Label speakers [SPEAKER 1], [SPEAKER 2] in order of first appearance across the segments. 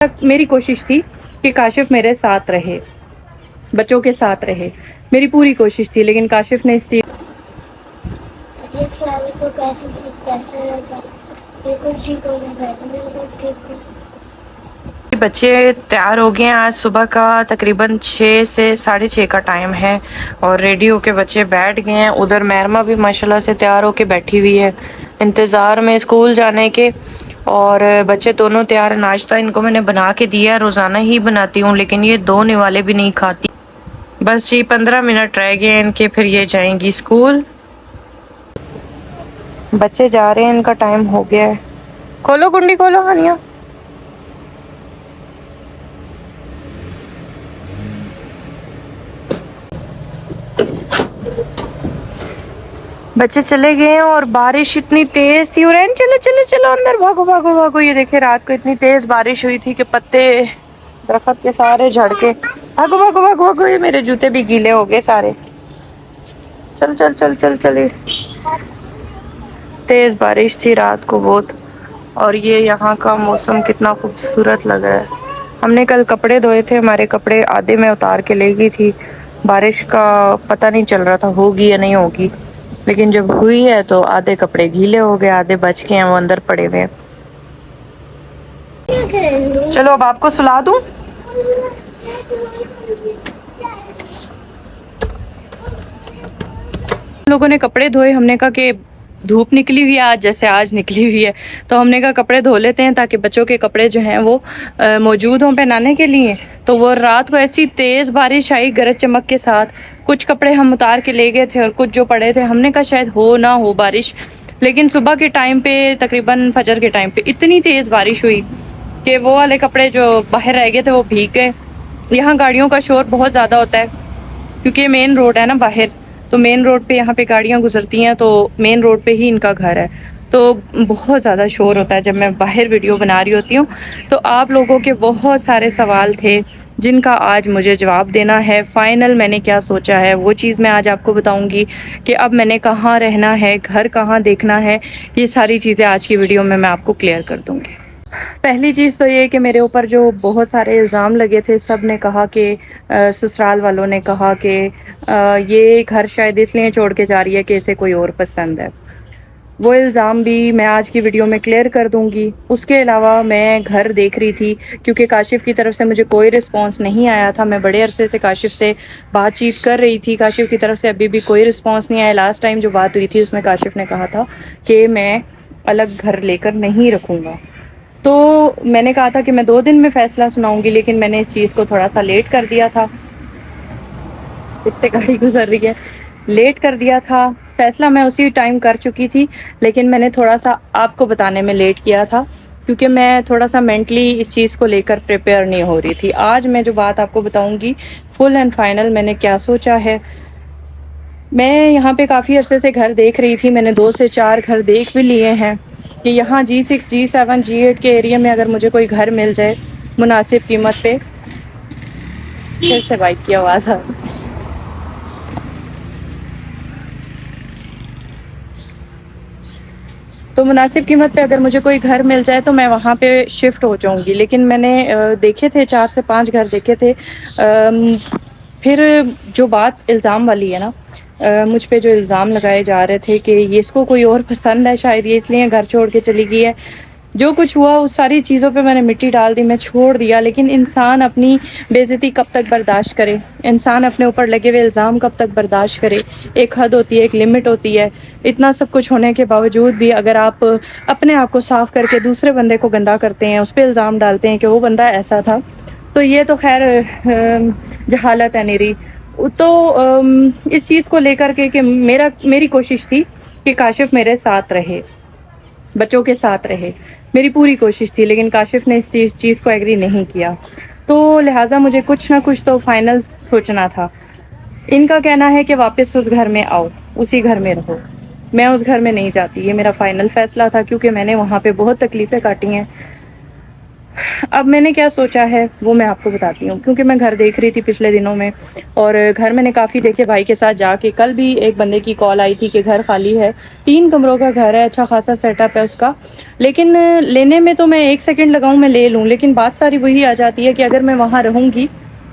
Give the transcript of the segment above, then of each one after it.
[SPEAKER 1] میری کوشش تھی کہ کاشف میرے ساتھ رہے، بچوں کے ساتھ رہے، میری پوری کوشش تھی، لیکن کاشف نے
[SPEAKER 2] السلام علیکم، کیسے رہتا بالکل ٹھیک ہو گیا، بالکل ٹھیک ہو۔
[SPEAKER 1] بچے تیار ہو گئے ہیں۔ آج صبح کا تقریباً 6 سے 6:30 کا ٹائم ہے اور ریڈی ہو کے بچے بیٹھ گئے ہیں۔ ادھر محرمہ بھی ماشاءاللہ سے تیار ہو کے بیٹھی ہوئی ہے انتظار میں اسکول جانے کے، اور بچے دونوں تیار۔ ناشتہ ان کو میں نے بنا کے دیا، روزانہ ہی بناتی ہوں، لیکن یہ دو نوالے بھی نہیں کھاتی۔ بس یہ 15 منٹ رہ گئے ہیں ان کے، پھر یہ جائیں گی اسکول۔ بچے جا رہے ہیں، ان کا ٹائم ہو گیا ہے۔ کھولو کنڈی، کھولو ہانیہ۔ بچے چلے گئے ہیں اور بارش اتنی تیز تھی، اور چلو چلو چلو اندر، بھاگو بھاگو بھاگو۔ یہ دیکھیں رات کو اتنی تیز بارش ہوئی تھی کہ پتے درخت کے سارے جھڑ کے، بھاگو بھاگو بھاگو بھاگو۔ یہ میرے جوتے بھی گیلے ہو گئے سارے۔ چل چل چل چل چل۔ تیز بارش تھی رات کو بہت، اور یہ یہاں کا موسم کتنا خوبصورت لگ رہا ہے۔ ہم نے کل کپڑے دھوئے تھے، ہمارے کپڑے آدھے میں اتار کے لے گئی تھی۔ بارش کا پتہ نہیں چل رہا تھا ہوگی یا نہیں ہوگی، لیکن جب ہوئی ہے تو آدھے کپڑے گیلے ہو گئے، آدھے بچ کے ہیں، وہ اندر پڑے ہوئے ہیں۔ چلو اب آپ کو سلا دوں۔ لوگوں نے کپڑے دھوئے، ہم نے کہا کہ دھوپ نکلی ہوئی ہے آج، جیسے آج نکلی ہوئی ہے، تو ہم نے کہا کپڑے دھو لیتے ہیں تاکہ بچوں کے کپڑے جو ہیں وہ موجود ہوں پہنانے کے لیے۔ تو وہ رات کو ایسی تیز بارش آئی گرج چمک کے ساتھ، کچھ کپڑے ہم اتار کے لے گئے تھے اور کچھ جو پڑے تھے ہم نے کہا شاید ہو نہ ہو بارش، لیکن صبح کے ٹائم پہ تقریباً فجر کے ٹائم پہ اتنی تیز بارش ہوئی کہ وہ والے کپڑے جو باہر رہ گئے تھے وہ بھیگ گئے۔ یہاں گاڑیوں کا شور بہت زیادہ ہوتا ہے کیونکہ مین روڈ ہے نا باہر، تو مین روڈ پہ یہاں پہ گاڑیاں گزرتی ہیں، تو مین روڈ پہ ہی ان کا گھر ہے، تو بہت زیادہ شور ہوتا ہے جب میں باہر ویڈیو بنا رہی ہوتی ہوں۔ تو آپ لوگوں کے بہت سارے سوال تھے جن کا آج مجھے جواب دینا ہے۔ فائنل میں نے کیا سوچا ہے وہ چیز میں آج آپ کو بتاؤں گی کہ اب میں نے کہاں رہنا ہے، گھر کہاں دیکھنا ہے، یہ ساری چیزیں آج کی ویڈیو میں آپ کو کلیئر کر دوں گی۔ پہلی چیز تو یہ کہ میرے اوپر جو بہت سارے الزام لگے تھے، سب نے کہا کہ سسرال والوں نے کہا کہ یہ گھر شاید اس لیے چھوڑ کے جا رہی ہے کہ اسے کوئی اور پسند ہے۔ وہ الزام بھی میں آج کی ویڈیو میں کلیئر کر دوں گی۔ اس کے علاوہ میں گھر دیکھ رہی تھی کیونکہ کاشف کی طرف سے مجھے کوئی رسپانس نہیں آیا تھا، میں بڑے عرصے سے کاشف سے بات چیت کر رہی تھی، کاشف کی طرف سے ابھی بھی کوئی رسپانس نہیں آیا۔ لاسٹ ٹائم جو بات ہوئی تھی اس میں کاشف نے کہا تھا کہ میں الگ گھر لے کر نہیں رکھوں گا، تو میں نے کہا تھا کہ میں 2 دن میں فیصلہ سناؤں گی، لیکن میں نے اس چیز کو تھوڑا سا لیٹ کر دیا تھا۔ پھر سے گاڑی گزر رہی ہے، لیٹ کر دیا تھا فیصلہ، میں اسی ٹائم کر چکی تھی، لیکن میں نے تھوڑا سا آپ کو بتانے میں لیٹ کیا تھا کیونکہ میں تھوڑا سا مینٹلی اس چیز کو لے کر پریپیئر نہیں ہو رہی تھی۔ آج میں جو بات آپ کو بتاؤں گی فل اینڈ فائنل میں نے کیا سوچا ہے۔ میں یہاں پہ کافی عرصے سے گھر دیکھ رہی تھی، میں نے 2 سے 4 گھر دیکھ بھی لیے ہیں کہ یہاں G6 G7 G8 کے ایریا میں اگر مجھے کوئی گھر مل جائے مناسب قیمت پہ، پھر سے بائک کی آواز آ رہی ہے، تو مناسب قیمت پہ اگر مجھے کوئی گھر مل جائے تو میں وہاں پہ شفٹ ہو جاؤں گی۔ لیکن میں نے دیکھے تھے 4 سے 5 گھر دیکھے تھے۔ پھر جو بات الزام والی ہے نا، مجھ پہ جو الزام لگائے جا رہے تھے کہ یہ اس کو کوئی اور پسند ہے، شاید یہ اس لیے گھر چھوڑ کے چلی گئی ہے، جو کچھ ہوا اس ساری چیزوں پہ میں نے مٹی ڈال دی، میں چھوڑ دیا۔ لیکن انسان اپنی بے عزتی کب تک برداشت کرے، انسان اپنے اوپر لگے ہوئے الزام کب تک برداشت کرے، ایک حد ہوتی ہے، ایک لمٹ ہوتی ہے۔ اتنا سب کچھ ہونے کے باوجود بھی اگر آپ اپنے آپ کو صاف کر کے دوسرے بندے کو گندا کرتے ہیں، اس پہ الزام ڈالتے ہیں کہ وہ بندہ ایسا تھا، تو یہ تو خیر جہالت ہے میری۔ تو اس چیز کو لے کر کے کہ میری کوشش تھی کہ کاشف میرے ساتھ رہے، بچوں کے ساتھ رہے، میری پوری کوشش تھی، لیکن کاشف نے اس چیز کو ایگری نہیں کیا، تو لہٰذا مجھے کچھ نہ کچھ تو فائنل سوچنا تھا۔ ان کا کہنا ہے کہ واپس اس گھر میں آؤ، اسی گھر میں رہو، میں اس گھر میں نہیں جاتی، یہ میرا فائنل فیصلہ تھا کیونکہ میں نے وہاں پہ بہت تکلیفیں کاٹی ہیں۔ اب میں نے کیا سوچا ہے وہ میں آپ کو بتاتی ہوں، کیونکہ میں گھر دیکھ رہی تھی پچھلے دنوں میں، اور گھر میں نے کافی دیکھے بھائی کے ساتھ جا کے. کل بھی ایک بندے کی کال آئی تھی کہ گھر خالی ہے، 3 کمروں کا گھر ہے، اچھا خاصا سیٹ اپ ہے اس کا، لیکن لینے میں تو میں 1 سیکنڈ لگاؤں میں لے لوں، لیکن بات ساری وہی آ جاتی ہے کہ اگر میں وہاں رہوں گی،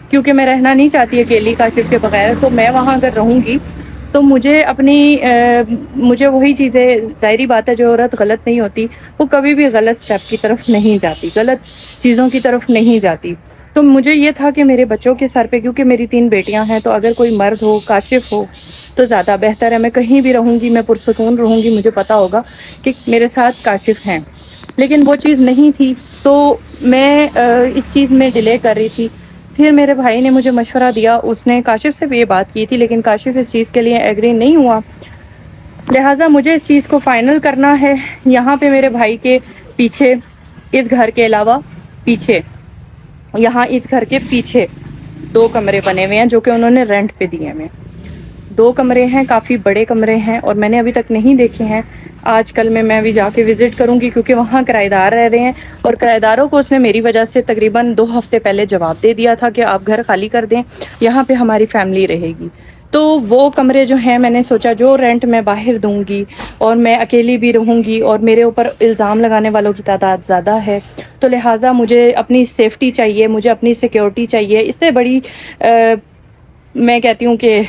[SPEAKER 1] کیونکہ میں رہنا نہیں چاہتی اکیلی کاشف کے بغیر، تو میں وہاں اگر رہوں گی تو مجھے مجھے وہی چیزیں، ظاہری بات ہے جو عورت غلط نہیں ہوتی وہ کبھی بھی غلط اسٹیپ کی طرف نہیں جاتی، غلط چیزوں کی طرف نہیں جاتی. تو مجھے یہ تھا کہ میرے بچوں کے سر پہ، کیونکہ میری 3 بیٹیاں ہیں، تو اگر کوئی مرد ہو، کاشف ہو تو زیادہ بہتر ہے. میں کہیں بھی رہوں گی میں پرسکون رہوں گی، مجھے پتا ہوگا کہ میرے ساتھ کاشف ہیں. لیکن وہ چیز نہیں تھی، تو میں اس چیز میں ڈیلے کر رہی تھی. پھر میرے بھائی نے مجھے مشورہ دیا، اس نے کاشف سے بھی یہ بات کی تھی، لیکن کاشف اس چیز کے لیے ایگری نہیں ہوا، لہٰذا مجھے اس چیز کو فائنل کرنا ہے. یہاں پہ میرے بھائی کے پیچھے، اس گھر کے علاوہ پیچھے، یہاں اس گھر کے پیچھے 2 کمرے بنے ہوئے ہیں جو کہ انہوں نے رینٹ پہ دیے ہوئے. 2 کمرے ہیں، کافی بڑے کمرے ہیں، اور میں نے ابھی تک نہیں دیکھے ہیں. آج کل میں بھی جا کے وزٹ کروں گی، کیونکہ وہاں کرایہ دار رہ رہے ہیں، اور کرایہ داروں کو اس نے میری وجہ سے تقریباً 2 ہفتے پہلے جواب دے دیا تھا کہ آپ گھر خالی کر دیں، یہاں پہ ہماری فیملی رہے گی. تو وہ کمرے جو ہیں، میں نے سوچا جو رینٹ میں باہر دوں گی اور میں اکیلی بھی رہوں گی اور میرے اوپر الزام لگانے والوں کی تعداد زیادہ ہے، تو لہٰذا مجھے اپنی سیفٹی چاہیے، مجھے اپنی سیکیورٹی چاہیے. اس سے بڑی میں کہتی ہوں کہ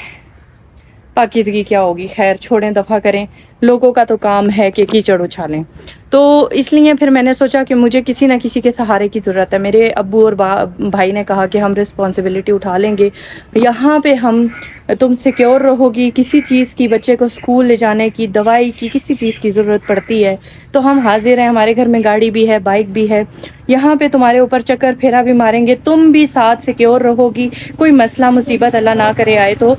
[SPEAKER 1] پاکیزگی کیا ہوگی. خیر چھوڑیں، دفع کریں، لوگوں کا تو کام ہے کہ کیچڑ اچھالیں. تو اس لیے پھر میں نے سوچا کہ مجھے کسی نہ کسی کے سہارے کی ضرورت ہے. میرے ابو اور بھائی نے کہا کہ ہم رسپانسبلٹی اٹھا لیں گے، یہاں پہ تم سیکیور رہو گی، کسی چیز کی، بچے کو اسکول لے جانے کی، دوائی کی، کسی چیز کی ضرورت پڑتی ہے تو ہم حاضر ہیں، ہمارے گھر میں گاڑی بھی ہے، بائک بھی ہے، یہاں پہ تمہارے اوپر چکر پھیرا بھی ماریں گے، تم بھی ساتھ سیکیور رہو گی. کوئی مسئلہ مصیبت اللہ نہ کرے آئے تو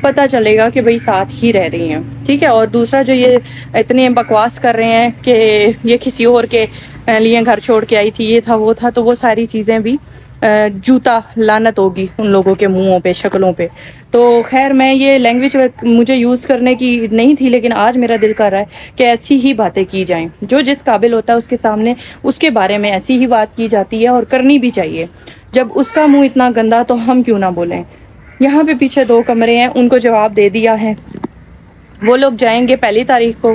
[SPEAKER 1] پتہ چلے گا کہ بھئی ساتھ ہی رہ رہی ہیں. ٹھیک ہے. اور دوسرا جو یہ اتنے بکواس کر رہے ہیں کہ یہ کسی اور کے لیے گھر چھوڑ کے آئی تھی، یہ تھا وہ تھا، تو وہ ساری چیزیں بھی جوتا لعنت ہوگی ان لوگوں کے منہوں پہ، شکلوں پہ. تو خیر میں یہ لینگویج مجھے یوز کرنے کی نہیں تھی، لیکن آج میرا دل کر رہا ہے کہ ایسی ہی باتیں کی جائیں. جو جس قابل ہوتا ہے اس کے سامنے اس کے بارے میں ایسی ہی بات کی جاتی ہے، اور کرنی بھی چاہیے. جب اس کا منہ اتنا گندا تو ہم کیوں نہ بولیں. یہاں پہ پیچھے 2 کمرے ہیں، ان کو جواب دے دیا ہے. وہ لوگ جائیں گے 1 تاریخ کو.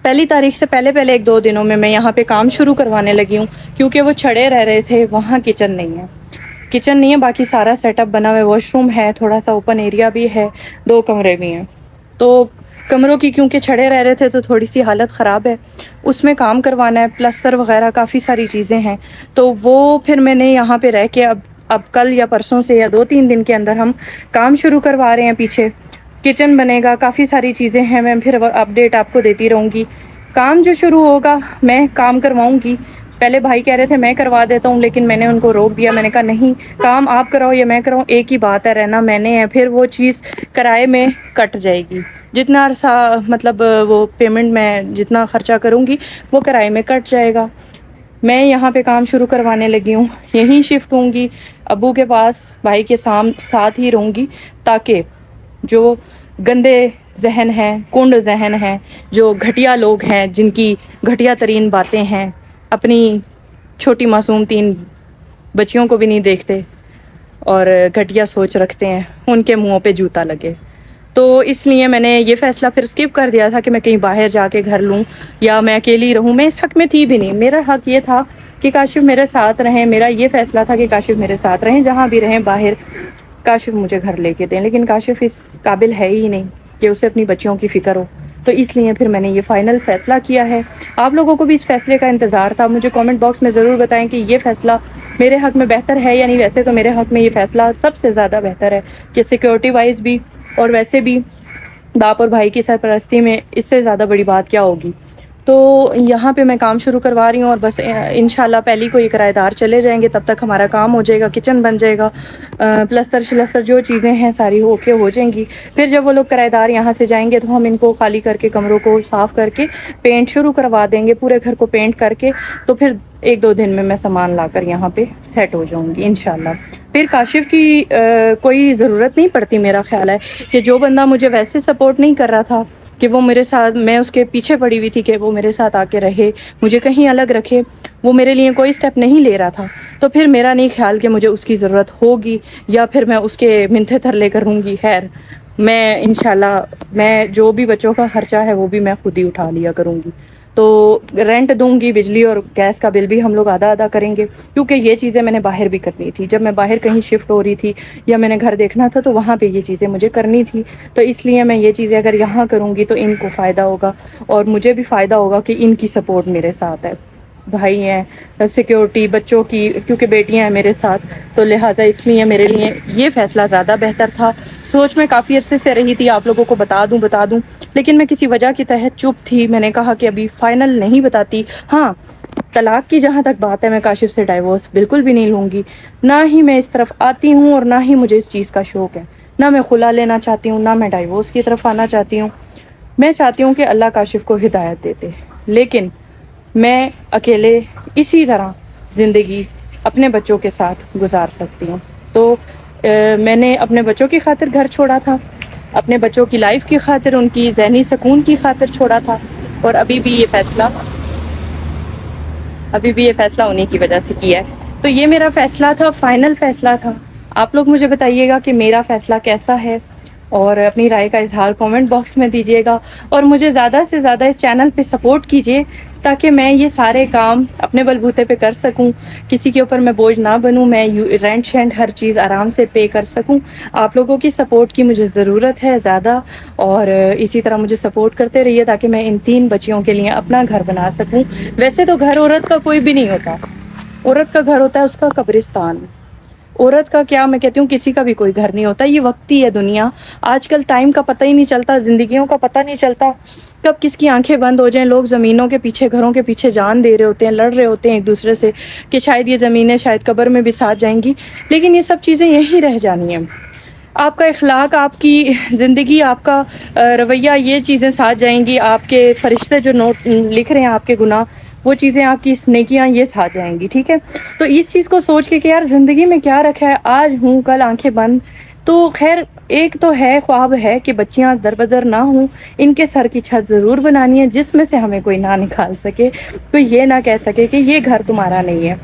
[SPEAKER 1] 1 تاریخ سے پہلے 1-2 دنوں میں یہاں پہ کام شروع کروانے لگی ہوں، کیونکہ وہ چھڑے رہ رہے تھے. وہاں کچن نہیں ہے، کچن نہیں ہے، باقی سارا سیٹ اپ بنا ہوا ہے، واش روم ہے، تھوڑا سا اوپن ایریا بھی ہے، 2 کمرے بھی ہیں. تو کمروں کی کیونکہ چھڑے رہ رہے تھے تو تھوڑی سی حالت خراب ہے، اس میں کام کروانا ہے، پلستر وغیرہ کافی ساری چیزیں ہیں. تو وہ پھر میں نے یہاں پہ رہ کے اب کل یا پرسوں سے یا 2-3 دن کے اندر ہم کام شروع کروا رہے ہیں. پیچھے کچن بنے گا، کافی ساری چیزیں ہیں، میں پھر اپڈیٹ آپ کو دیتی رہوں گی. کام جو شروع ہوگا میں کام کرواؤں گی. پہلے بھائی کہہ رہے تھے میں کروا دیتا ہوں، لیکن میں نے ان کو روک دیا. میں نے کہا نہیں، کام آپ کراؤ یا میں کراؤں ایک ہی بات ہے، رہنا میں نے ہے. پھر وہ چیز کرائے میں کٹ جائے گی، جتنا عرصہ مطلب وہ پیمنٹ میں جتنا خرچہ کروں گی وہ کرائے میں کٹ جائے گا. میں یہاں پہ کام شروع کروانے لگی ہوں، یہیں شفٹ ہوں گی، ابو کے پاس بھائی کے ساتھ ہی رہوں گی، تاکہ جو گندے ذہن ہیں، کنڈ ذہن ہیں، جو گھٹیا لوگ ہیں، جن کی گھٹیا ترین باتیں ہیں، اپنی چھوٹی معصوم 3 بچیوں کو بھی نہیں دیکھتے اور گھٹیا سوچ رکھتے ہیں، ان کے منہوں پہ جوتا لگے. تو اس لیے میں نے یہ فیصلہ پھر اسکپ کر دیا تھا کہ میں کہیں باہر جا کے گھر لوں یا میں اکیلی رہوں. میں اس حق میں تھی بھی نہیں. میرا حق یہ تھا کہ کاشف میرے ساتھ رہیں، میرا یہ فیصلہ تھا کہ کاشف میرے ساتھ رہیں، جہاں بھی رہیں باہر کاشف مجھے گھر لے کے دیں. لیکن کاشف اس قابل ہے ہی نہیں کہ اسے اپنی بچیوں کی فکر ہو. تو اس لیے پھر میں نے یہ فائنل فیصلہ کیا ہے. آپ لوگوں کو بھی اس فیصلے کا انتظار تھا. مجھے کامنٹ باکس میں ضرور بتائیں کہ یہ فیصلہ میرے حق میں بہتر ہے یا نہیں. ویسے تو میرے حق میں یہ فیصلہ سب سے زیادہ بہتر ہے کہ سیکیورٹی وائز بھی اور ویسے بھی باپ اور بھائی کی سرپرستی میں اس سے زیادہ بڑی بات کیا ہوگی. تو یہاں پہ میں کام شروع کروا رہی ہوں، اور بس انشاءاللہ پہلی کو یہ کرایہ دار چلے جائیں گے، تب تک ہمارا کام ہو جائے گا، کچن بن جائے گا، پلستر جو چیزیں ہیں ساری ہو جائیں گی. پھر جب وہ لوگ کرایہ دار یہاں سے جائیں گے تو ہم ان کو خالی کر کے کمروں کو صاف کر کے پینٹ شروع کروا دیں گے، پورے گھر کو پینٹ کر کے. تو پھر 1-2 دن میں سامان لا کر یہاں پہ سیٹ ہو جاؤں گی انشاءاللہ. پھر کاشف کی کوئی ضرورت نہیں پڑتی. میرا خیال ہے کہ جو بندہ مجھے ویسے سپورٹ نہیں کر رہا تھا کہ وہ میرے ساتھ، میں اس کے پیچھے پڑی ہوئی تھی کہ وہ میرے ساتھ آ کے رہے، مجھے کہیں الگ رکھے. وہ میرے لیے کوئی سٹیپ نہیں لے رہا تھا. تو پھر میرا نہیں خیال کہ مجھے اس کی ضرورت ہوگی یا پھر میں اس کے منتھے ترلے کروں گی. خیر میں انشاءاللہ میں جو بھی بچوں کا خرچہ ہے وہ بھی میں خود ہی اٹھا لیا کروں گی. تو رینٹ دوں گی، بجلی اور گیس کا بل بھی ہم لوگ آدھا کریں گے، کیونکہ یہ چیزیں میں نے باہر بھی کرنی تھی. جب میں باہر کہیں شفٹ ہو رہی تھی یا میں نے گھر دیکھنا تھا تو وہاں پہ یہ چیزیں مجھے کرنی تھی. تو اس لیے میں یہ چیزیں اگر یہاں کروں گی تو ان کو فائدہ ہوگا اور مجھے بھی فائدہ ہوگا کہ ان کی سپورٹ میرے ساتھ ہے. بھائی ہیں، سیکیورٹی بچوں کی، کیونکہ بیٹیاں ہیں میرے ساتھ، تو لہٰذا اس لیے میرے لیے یہ فیصلہ زیادہ بہتر تھا. سوچ میں کافی عرصے سے رہی تھی آپ لوگوں کو بتا دوں، لیکن میں کسی وجہ کے تحت چپ تھی. میں نے کہا کہ ابھی فائنل نہیں بتاتی. ہاں طلاق کی جہاں تک بات ہے، میں کاشف سے ڈائیورس بالکل بھی نہیں لوں گی. نہ ہی میں اس طرف آتی ہوں اور نہ ہی مجھے اس چیز کا شوق ہے. نہ میں خلا لینا چاہتی ہوں، نہ میں ڈائیورس کی طرف آنا چاہتی ہوں. میں چاہتی ہوں کہ اللہ کاشف کو ہدایت دیتے، لیکن میں اکیلے اسی طرح زندگی اپنے بچوں کے ساتھ گزار سکتی ہوں. تو میں نے اپنے بچوں کی خاطر گھر چھوڑا تھا، اپنے بچوں کی لائف کی خاطر، ان کی ذہنی سکون کی خاطر چھوڑا تھا، اور ابھی بھی یہ فیصلہ انہی کی وجہ سے کیا ہے. تو یہ میرا فیصلہ تھا، فائنل فیصلہ تھا. آپ لوگ مجھے بتائیے گا کہ میرا فیصلہ کیسا ہے، اور اپنی رائے کا اظہار کامنٹ باکس میں دیجیے گا. اور مجھے زیادہ سے زیادہ اس چینل پہ سپورٹ کیجیے تاکہ میں یہ سارے کام اپنے بلبوتے پہ کر سکوں، کسی کے اوپر میں بوجھ نہ بنوں، میں رینٹ شینٹ ہر چیز آرام سے پے کر سکوں. آپ لوگوں کی سپورٹ کی مجھے ضرورت ہے زیادہ، اور اسی طرح مجھے سپورٹ کرتے رہیے تاکہ میں ان 3 بچیوں کے لیے اپنا گھر بنا سکوں. ویسے تو گھر عورت کا کوئی بھی نہیں ہوتا، عورت کا گھر ہوتا ہے اس کا قبرستان. عورت کا کیا، میں کہتی ہوں کسی کا بھی کوئی گھر نہیں ہوتا. یہ وقتی ہے دنیا، آج کل ٹائم کا پتہ ہی نہیں چلتا، زندگیوں کا پتہ نہیں چلتا، کب کس کی آنکھیں بند ہو جائیں. لوگ زمینوں کے پیچھے، گھروں کے پیچھے جان دے رہے ہوتے ہیں، لڑ رہے ہوتے ہیں ایک دوسرے سے کہ شاید یہ زمینیں شاید قبر میں بھی ساتھ جائیں گی، لیکن یہ سب چیزیں یہیں رہ جانی ہیں. آپ کا اخلاق، آپ کی زندگی، آپ کا رویہ، یہ چیزیں ساتھ جائیں گی. آپ کے فرشتے جو نوٹ لکھ رہے ہیں آپ کے گناہ، وہ چیزیں، آپ کی نیکیاں، یہ ساتھ جائیں گی. ٹھیک ہے، تو اس چیز کو سوچ کے کہ یار زندگی میں کیا رکھا ہے، آج ہوں کل آنکھیں بند. تو خیر ایک تو ہے، خواب ہے کہ بچیاں در بدر نہ ہوں، ان کے سر کی چھت ضرور بنانی ہے جس میں سے ہمیں کوئی نہ نکال سکے، کوئی یہ نہ کہہ سکے کہ یہ گھر تمہارا نہیں ہے.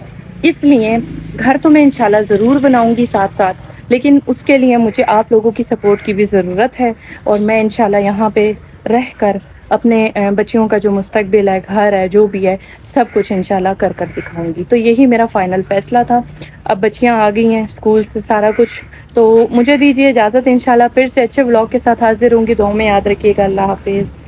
[SPEAKER 1] اس لیے گھر تو میں انشاءاللہ ضرور بناؤں گی ساتھ ساتھ، لیکن اس کے لیے مجھے آپ لوگوں کی سپورٹ کی بھی ضرورت ہے. اور میں انشاءاللہ یہاں پہ رہ کر اپنے بچیوں کا جو مستقبل ہے، گھر ہے، جو بھی ہے، سب کچھ انشاءاللہ کر دکھاؤں گی. تو یہی میرا فائنل فیصلہ تھا. اب بچیاں آ گئی ہیں اسکول سے، سارا کچھ، تو مجھے دیجیے اجازت. انشاءاللہ پھر سے اچھے ولاگ کے ساتھ حاضر ہوں گی. دعاؤں میں یاد رکھیے گا. اللہ حافظ.